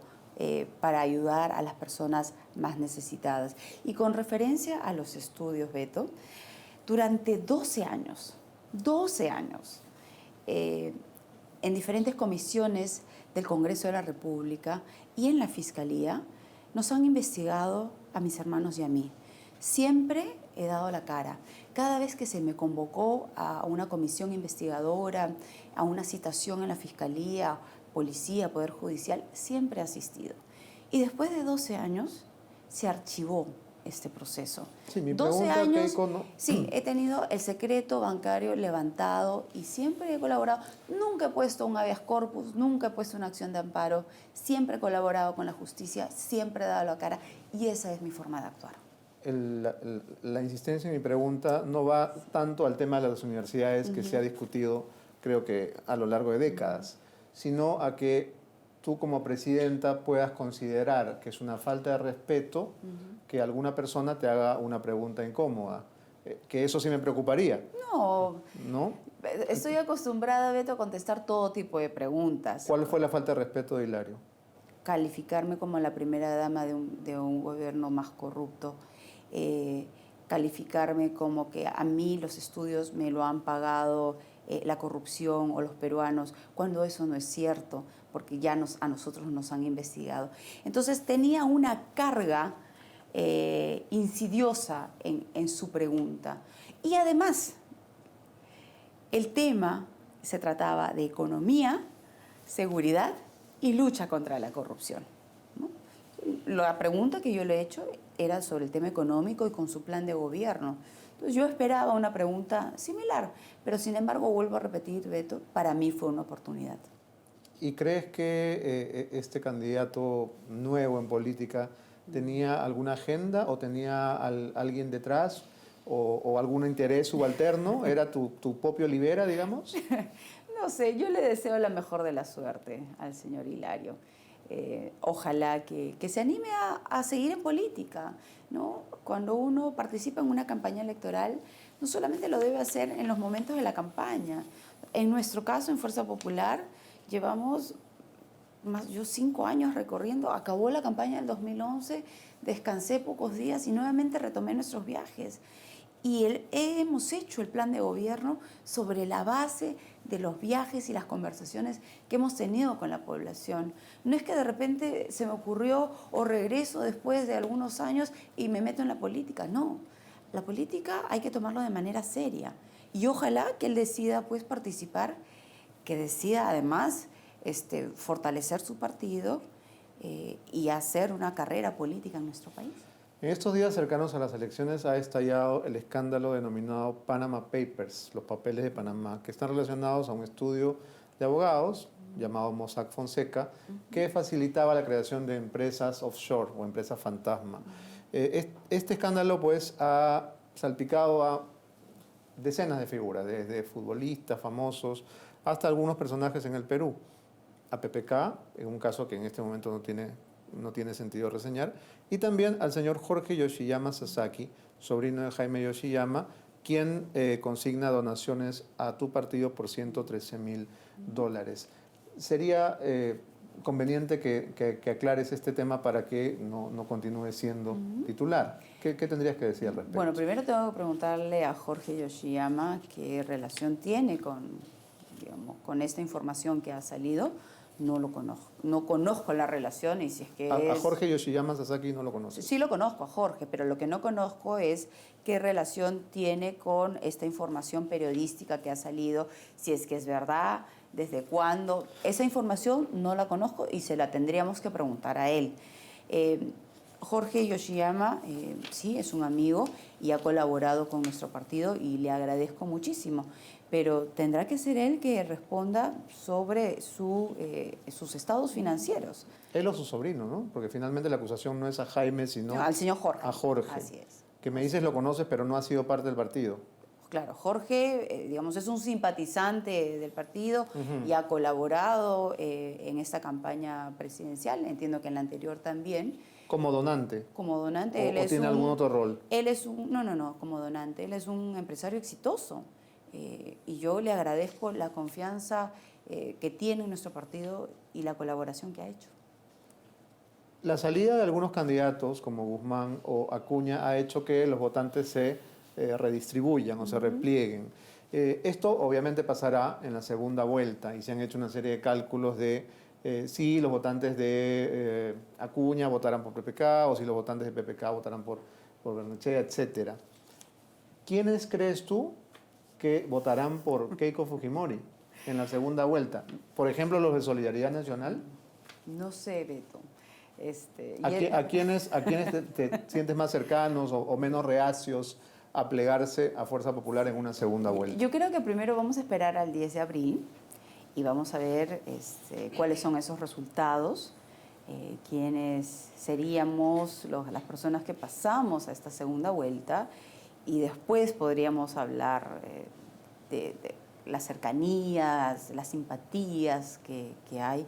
C: para ayudar a las personas más necesitadas. Y con referencia a los estudios, Beto, durante 12 años, en diferentes comisiones del Congreso de la República y en la Fiscalía, nos han investigado a mis hermanos y a mí. Siempre he dado la cara. Cada vez que se me convocó a una comisión investigadora, a una citación en la Fiscalía, Policía, Poder Judicial, siempre he asistido. Y después de 12 años se archivó este proceso.
B: Sí, mi
C: 12
B: pregunta,
C: años,
B: Keiko, ¿no?
C: sí, he tenido el secreto bancario levantado y siempre he colaborado. Nunca he puesto un habeas corpus, nunca he puesto una acción de amparo, siempre he colaborado con la justicia, siempre he dado la cara y esa es mi forma de actuar.
B: La insistencia en mi pregunta no va tanto al tema de las universidades que se ha discutido, creo que a lo largo de décadas, sino a que tú como presidenta puedas considerar que es una falta de respeto que alguna persona te haga una pregunta incómoda. Que eso sí me preocuparía.
C: No,
B: ¿No?
C: estoy acostumbrada, Beto, a contestar todo tipo de preguntas.
B: ¿Cuál fue la falta de respeto de Hilario?
C: Calificarme como la primera dama de un gobierno más corrupto, calificarme como que a mí los estudios me lo han pagado la corrupción o los peruanos, cuando eso no es cierto, porque ya a nosotros nos han investigado. Entonces tenía una carga insidiosa en su pregunta. Y además, el tema se trataba de economía, seguridad y lucha contra la corrupción, ¿no? La pregunta que yo le he hecho era sobre el tema económico y con su plan de gobierno. Entonces yo esperaba una pregunta similar, pero sin embargo, vuelvo a repetir, Beto, para mí fue una oportunidad.
B: ¿Y crees que este candidato nuevo en política tenía alguna agenda o tenía alguien detrás o algún interés subalterno? ¿Era tu propio Libera, digamos?
C: No sé, yo le deseo la mejor de la suerte al señor Hilario. Ojalá que se anime a seguir en política, ¿no? Cuando uno participa en una campaña electoral, no solamente lo debe hacer en los momentos de la campaña. En nuestro caso, en Fuerza Popular, llevamos yo 5 años recorriendo, acabó la campaña del 2011, descansé pocos días y nuevamente retomé nuestros viajes. Y hemos hecho el plan de gobierno sobre la base de los viajes y las conversaciones que hemos tenido con la población. No es que de repente se me ocurrió o regreso después de algunos años y me meto en la política, no. La política hay que tomarlo de manera seria y ojalá que él decida pues participar, que decida además fortalecer su partido y hacer una carrera política en nuestro país.
B: En estos días cercanos a las elecciones ha estallado el escándalo denominado Panama Papers, los papeles de Panamá, que están relacionados a un estudio de abogados llamado Mossack Fonseca, que facilitaba la creación de empresas offshore o empresas fantasma. Este escándalo pues ha salpicado a decenas de figuras, desde futbolistas famosos hasta algunos personajes en el Perú. A PPK, en un caso que en este momento no tiene sentido reseñar, y también al señor Jorge Yoshiyama Sasaki, sobrino de Jaime Yoshiyama, quien consigna donaciones a tu partido por $113,000. Sería conveniente que aclares este tema para que no continúe siendo titular. ¿Qué tendrías que decir al respecto?
C: Bueno, primero tengo que preguntarle a Jorge Yoshiyama qué relación tiene con esta información que ha salido. No lo conozco, no conozco la relación y si es que
B: a Jorge Yoshiyama Sasaki no lo conoces.
C: Sí lo conozco a Jorge, pero lo que no conozco es qué relación tiene con esta información periodística que ha salido, si es que es verdad, desde cuándo. Esa información no la conozco y se la tendríamos que preguntar a él. Jorge Yoshiyama, sí, es un amigo y ha colaborado con nuestro partido y le agradezco muchísimo, pero tendrá que ser él que responda sobre sus estados financieros.
B: Él o su sobrino, ¿no? Porque finalmente la acusación no es a Jaime, sino
C: al señor Jorge.
B: A Jorge.
C: Así es.
B: Que me dices lo conoces, pero no ha sido parte del partido.
C: Claro, Jorge, digamos, es un simpatizante del partido y ha colaborado en esta campaña presidencial. Entiendo que en la anterior también.
B: ¿Como donante?
C: Como donante.
B: ¿O tiene algún otro rol?
C: Él es no, como donante. Él es un empresario exitoso. Y yo le agradezco la confianza que tiene en nuestro partido y la colaboración que ha hecho.
B: La salida de algunos candidatos, como Guzmán o Acuña, ha hecho que los votantes se redistribuyan o se replieguen. Esto obviamente pasará en la segunda vuelta y se han hecho una serie de cálculos de si los votantes de Acuña votarán por PPK o si los votantes de PPK votarán por Barnechea, etc. ¿Quiénes crees tú que votarán por Keiko Fujimori en la segunda vuelta? Por ejemplo, los de Solidaridad Nacional.
C: No sé, Beto.
B: ¿A quiénes te sientes más cercanos o menos reacios a plegarse a Fuerza Popular en una segunda vuelta?
C: Yo creo que primero vamos a esperar al 10 de abril y vamos a ver cuáles son esos resultados, quiénes seríamos las personas que pasamos a esta segunda vuelta y después podríamos hablar de las cercanías, las simpatías que hay,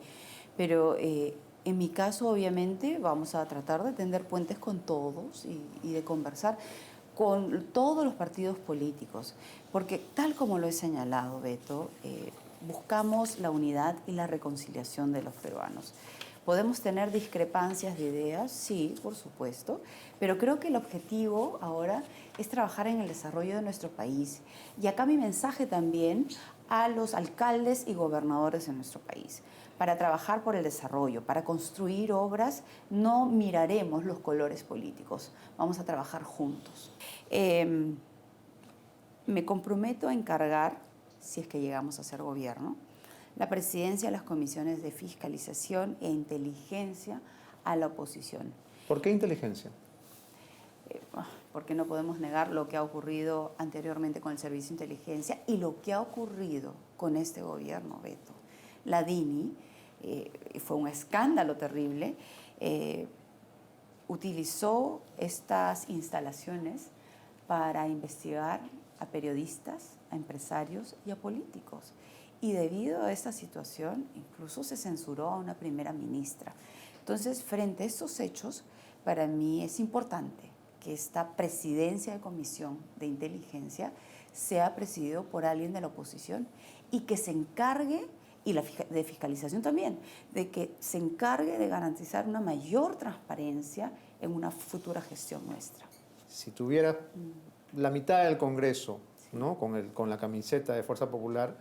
C: pero en mi caso obviamente vamos a tratar de tender puentes con todos y de conversar con todos los partidos políticos, porque tal como lo he señalado, Beto, buscamos la unidad y la reconciliación de los peruanos. ¿Podemos tener discrepancias de ideas? Sí, por supuesto, pero creo que el objetivo ahora es trabajar en el desarrollo de nuestro país. Y acá mi mensaje también a los alcaldes y gobernadores de nuestro país. Para trabajar por el desarrollo, para construir obras, no miraremos los colores políticos, vamos a trabajar juntos. Me comprometo a encargar, si es que llegamos a ser gobierno, la presidencia de las comisiones de fiscalización e inteligencia a la oposición.
B: ¿Por qué inteligencia?
C: Porque no podemos negar lo que ha ocurrido anteriormente con el Servicio de Inteligencia y lo que ha ocurrido con este gobierno, Beto. La DINI, fue un escándalo terrible, utilizó estas instalaciones para investigar a periodistas, a empresarios y a políticos. Y debido a esta situación, incluso se censuró a una primera ministra. Entonces, frente a estos hechos, para mí es importante que esta presidencia de comisión de inteligencia sea presidido por alguien de la oposición y que se encargue, y de fiscalización también, de que se encargue de garantizar una mayor transparencia en una futura gestión nuestra.
B: Si tuviera la mitad del Congreso, ¿no? con la camiseta de Fuerza Popular,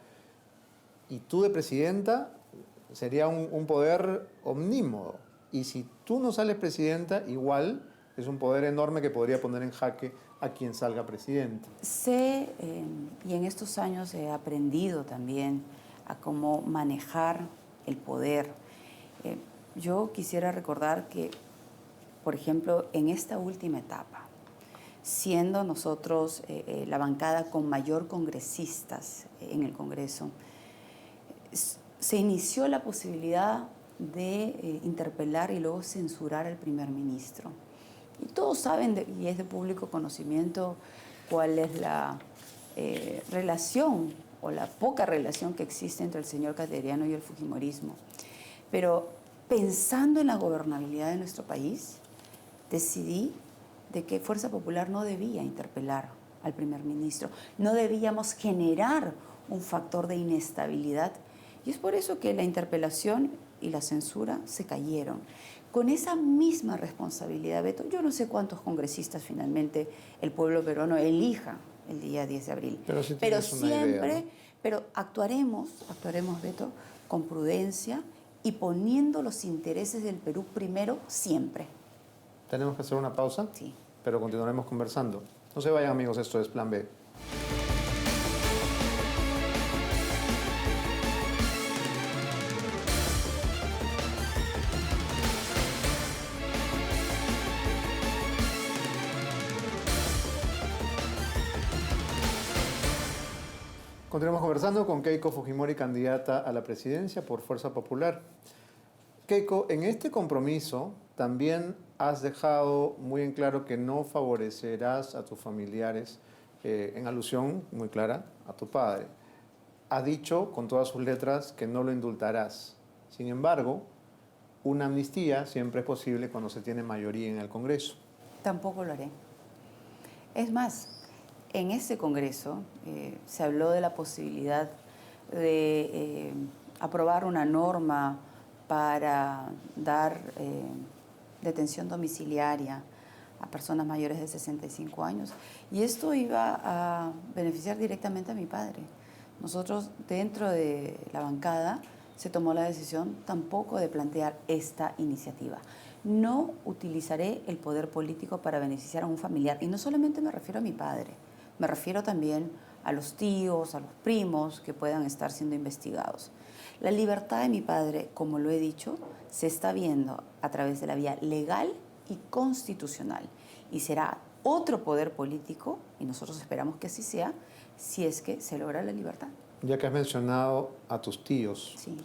B: y tú de presidenta, sería un poder omnímodo. Y si tú no sales presidenta, igual es un poder enorme que podría poner en jaque a quien salga presidente.
C: Sé, y en estos años he aprendido también a cómo manejar el poder. Yo quisiera recordar que, por ejemplo, en esta última etapa, siendo nosotros la bancada con mayor congresistas en el Congreso, se inició la posibilidad de interpelar y luego censurar al primer ministro. Y todos saben, y es de público conocimiento, cuál es la relación o la poca relación que existe entre el señor Cateriano y el fujimorismo. Pero pensando en la gobernabilidad de nuestro país, decidí de que Fuerza Popular no debía interpelar al primer ministro, no debíamos generar un factor de inestabilidad. Y es por eso que la interpelación y la censura se cayeron. Con esa misma responsabilidad, Beto, yo no sé cuántos congresistas finalmente el pueblo peruano elija el día 10 de abril.
B: Pero
C: siempre,
B: idea, ¿no?
C: pero actuaremos, Beto, con prudencia y poniendo los intereses del Perú primero siempre.
B: Tenemos que hacer una pausa,
C: Sí.
B: pero continuaremos conversando. No se vayan, amigos, esto es Plan B. Continuamos conversando con Keiko Fujimori, candidata a la presidencia por Fuerza Popular. Keiko, en este compromiso también has dejado muy en claro que no favorecerás a tus familiares, en alusión muy clara a tu padre. Ha dicho con todas sus letras que no lo indultarás. Sin embargo, una amnistía siempre es posible cuando se tiene mayoría en el Congreso.
C: Tampoco lo haré. Es más, en ese Congreso se habló de la posibilidad de aprobar una norma para dar detención domiciliaria a personas mayores de 65 años. Y esto iba a beneficiar directamente a mi padre. Nosotros, dentro de la bancada, se tomó la decisión tampoco de plantear esta iniciativa. No utilizaré el poder político para beneficiar a un familiar. Y no solamente me refiero a mi padre, me refiero también a los tíos, a los primos que puedan estar siendo investigados. La libertad de mi padre, como lo he dicho, se está viendo a través de la vía legal y constitucional. Y será otro poder político, y nosotros esperamos que así sea, si es que se logra la libertad.
B: Ya que has mencionado a tus tíos.
C: Sí.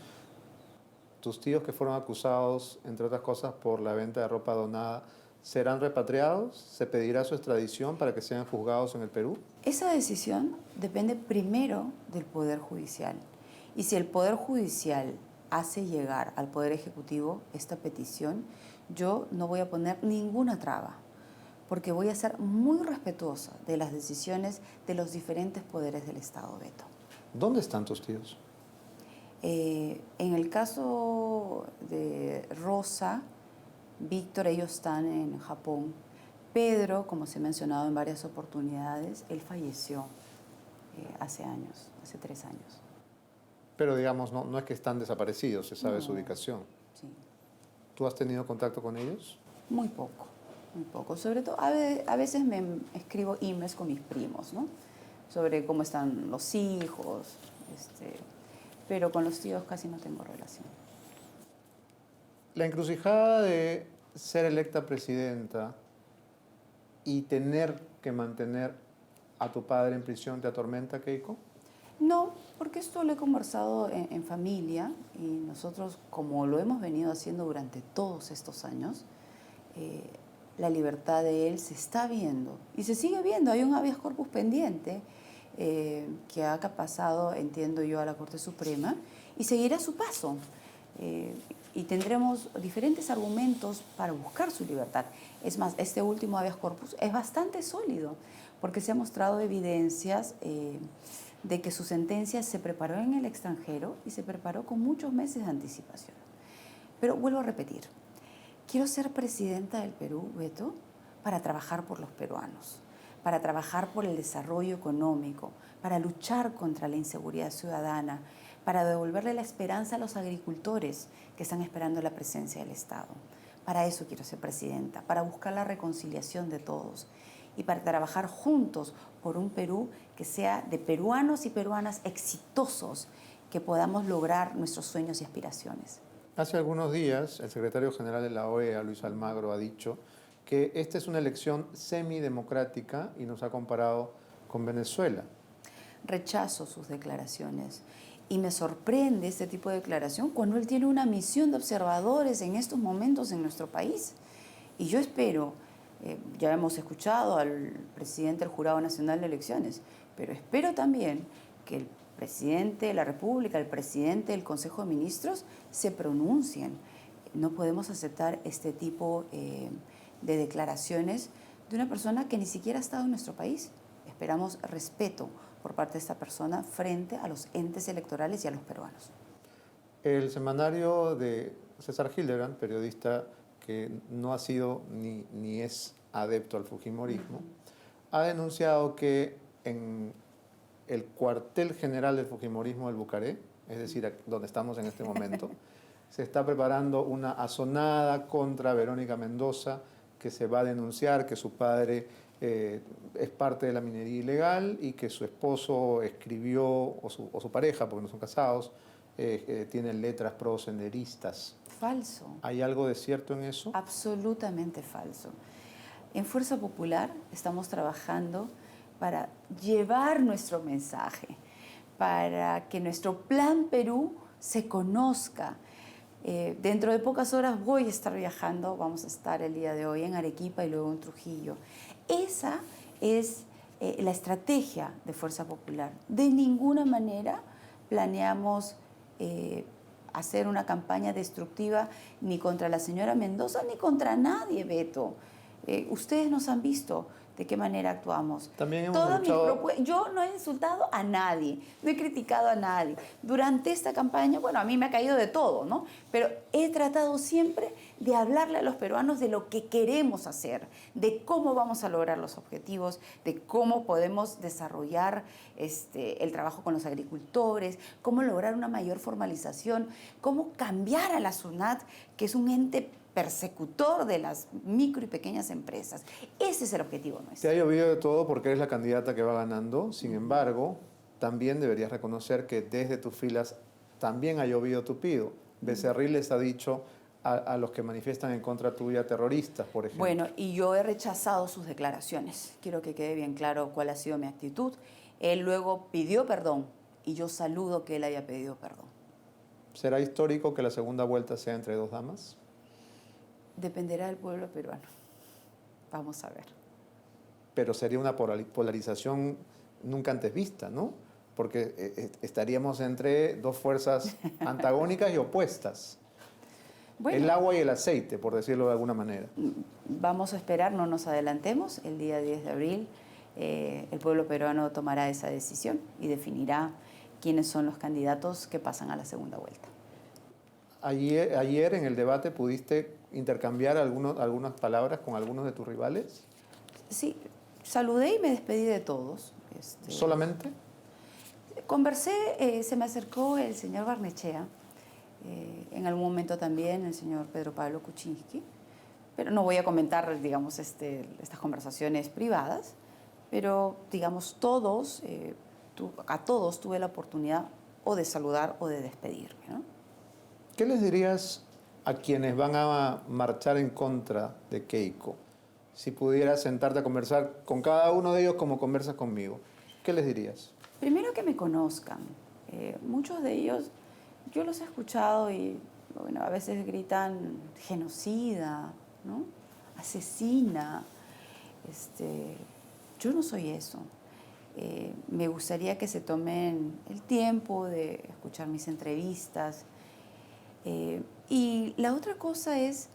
B: Tus tíos que fueron acusados, entre otras cosas, por la venta de ropa donada, ¿serán repatriados? ¿Se pedirá su extradición para que sean juzgados en el Perú?
C: Esa decisión depende primero del Poder Judicial. Y si el Poder Judicial hace llegar al Poder Ejecutivo esta petición, yo no voy a poner ninguna traba, porque voy a ser muy respetuosa de las decisiones de los diferentes poderes del Estado, Beto.
B: ¿Dónde están tus tíos?
C: En el caso de Rosa, Víctor, ellos están en Japón. Pedro, como se ha mencionado en varias oportunidades, él falleció hace años, hace 3 años.
B: Pero digamos, no es que están desaparecidos, se sabe su ubicación.
C: Sí.
B: ¿Tú has tenido contacto con ellos?
C: Muy poco, muy poco. Sobre todo, a veces me escribo emails con mis primos, ¿no? Sobre cómo están los hijos, pero con los tíos casi no tengo relación.
B: La encrucijada de ser electa presidenta y tener que mantener a tu padre en prisión, ¿te atormenta, Keiko?
C: No, porque esto lo he conversado en familia y nosotros, como lo hemos venido haciendo durante todos estos años, la libertad de él se está viendo y se sigue viendo. Hay un habeas corpus pendiente que ha pasado, entiendo yo, a la Corte Suprema y seguirá su paso. Y tendremos diferentes argumentos para buscar su libertad. Es más, este último habeas corpus es bastante sólido porque se ha mostrado evidencias de que su sentencia se preparó en el extranjero y se preparó con muchos meses de anticipación. Pero vuelvo a repetir, quiero ser presidenta del Perú, Beto, para trabajar por los peruanos, para trabajar por el desarrollo económico, para luchar contra la inseguridad ciudadana, para devolverle la esperanza a los agricultores que están esperando la presencia del Estado. Para eso quiero ser presidenta, para buscar la reconciliación de todos y para trabajar juntos por un Perú que sea de peruanos y peruanas exitosos, que podamos lograr nuestros sueños y aspiraciones.
B: Hace algunos días, el secretario general de la OEA, Luis Almagro, ha dicho que esta es una elección semidemocrática y nos ha comparado con Venezuela.
C: Rechazo sus declaraciones y me sorprende este tipo de declaración cuando él tiene una misión de observadores en estos momentos en nuestro país. Y yo espero, ya hemos escuchado al presidente del Jurado Nacional de Elecciones, pero espero también que el presidente de la República, el presidente del Consejo de Ministros se pronuncien. No podemos aceptar este tipo de declaraciones de una persona que ni siquiera ha estado en nuestro país. Esperamos respeto por parte de esta persona frente a los entes electorales y a los peruanos.
B: El semanario de César Hildebrand, periodista que no ha sido ni es adepto al fujimorismo, ha denunciado que en el cuartel general del fujimorismo del Bucaré, es decir, donde estamos en este momento, se está preparando una azonada contra Verónica Mendoza, que se va a denunciar que su padre es parte de la minería ilegal y que su esposo escribió, o su pareja, porque no son casados, tienen letras pro-senderistas.
C: Falso.
B: ¿Hay algo de cierto en eso?
C: Absolutamente falso. En Fuerza Popular estamos trabajando para llevar nuestro mensaje, para que nuestro Plan Perú se conozca. Dentro de pocas horas voy a estar viajando, vamos a estar el día de hoy en Arequipa y luego en Trujillo. Esa es la estrategia de Fuerza Popular. De ninguna manera planeamos hacer una campaña destructiva ni contra la señora Mendoza ni contra nadie, Beto. Ustedes nos han visto de qué manera actuamos.
B: También hemos
C: yo no he insultado a nadie, no he criticado a nadie. Durante esta campaña, bueno, a mí me ha caído de todo, ¿no? Pero he tratado siempre de hablarle a los peruanos de lo que queremos hacer, de cómo vamos a lograr los objetivos, de cómo podemos desarrollar el trabajo con los agricultores, cómo lograr una mayor formalización, cómo cambiar a la SUNAT, que es un ente persecutor de las micro y pequeñas empresas. Ese es el objetivo nuestro.
B: Te ha llovido de todo porque eres la candidata que va ganando. Sin embargo, también deberías reconocer que desde tus filas también ha llovido tupido. Becerril les ha dicho a los que manifiestan en contra tuya terroristas, por ejemplo.
C: Bueno, y yo he rechazado sus declaraciones. Quiero que quede bien claro cuál ha sido mi actitud. Él luego pidió perdón y yo saludo que él haya pedido perdón.
B: ¿Será histórico que la segunda vuelta sea entre dos damas?
C: Dependerá del pueblo peruano. Vamos a ver.
B: Pero sería una polarización nunca antes vista, ¿no? Porque estaríamos entre dos fuerzas antagónicas y opuestas.
C: Bueno,
B: el agua y el aceite, por decirlo de alguna manera.
C: Vamos a esperar, no nos adelantemos. El día 10 de abril el pueblo peruano tomará esa decisión y definirá quiénes son los candidatos que pasan a la segunda vuelta.
B: Ayer en el debate pudiste intercambiar algunas palabras con algunos de tus rivales.
C: Sí, saludé y me despedí de todos.
B: ¿Solamente?
C: Conversé, se me acercó el señor Barnechea, en algún momento también el señor Pedro Pablo Kuczynski, pero no voy a comentar, digamos, estas conversaciones privadas, pero, digamos, a todos tuve la oportunidad o de saludar o de despedirme, ¿no?
B: ¿Qué les dirías a quienes van a marchar en contra de Keiko? Si pudieras sentarte a conversar con cada uno de ellos como conversas conmigo, ¿qué les dirías?
C: Primero que me conozcan. Muchos de ellos, yo los he escuchado y bueno, a veces gritan genocida, ¿no? asesina. Yo no soy eso. Me gustaría que se tomen el tiempo de escuchar mis entrevistas. Y la otra cosa es,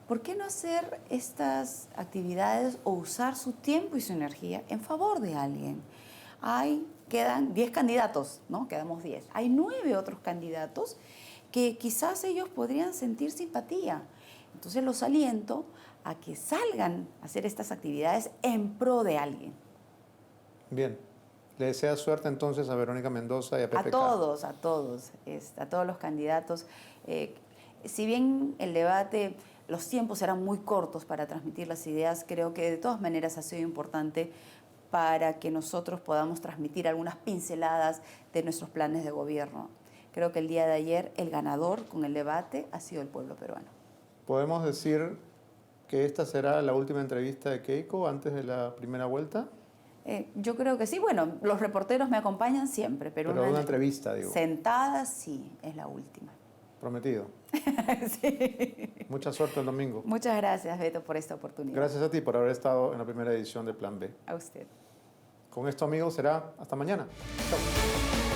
C: ¿por qué no hacer estas actividades o usar su tiempo y su energía en favor de alguien? Quedan 10 candidatos, ¿no? Quedamos 10. Hay 9 otros candidatos que quizás ellos podrían sentir simpatía. Entonces los aliento a que salgan a hacer estas actividades en pro de alguien.
B: Bien. Le desea suerte entonces a Verónica Mendoza y a PPK.
C: A todos los candidatos. Si bien el debate, los tiempos eran muy cortos para transmitir las ideas, creo que de todas maneras ha sido importante para que nosotros podamos transmitir algunas pinceladas de nuestros planes de gobierno. Creo que el día de ayer el ganador con el debate ha sido el pueblo peruano.
B: ¿Podemos decir que esta será la última entrevista de Keiko antes de la primera vuelta?
C: Yo creo que sí. Bueno, los reporteros me acompañan siempre, pero
B: una entrevista, digo.
C: Sentada, sí, es la última.
B: Prometido.
C: Sí.
B: Mucha suerte el domingo.
C: Muchas gracias, Beto, por esta oportunidad.
B: Gracias a ti por haber estado en la primera edición de Plan B.
C: A usted.
B: Con esto, amigos, será hasta mañana. Chao.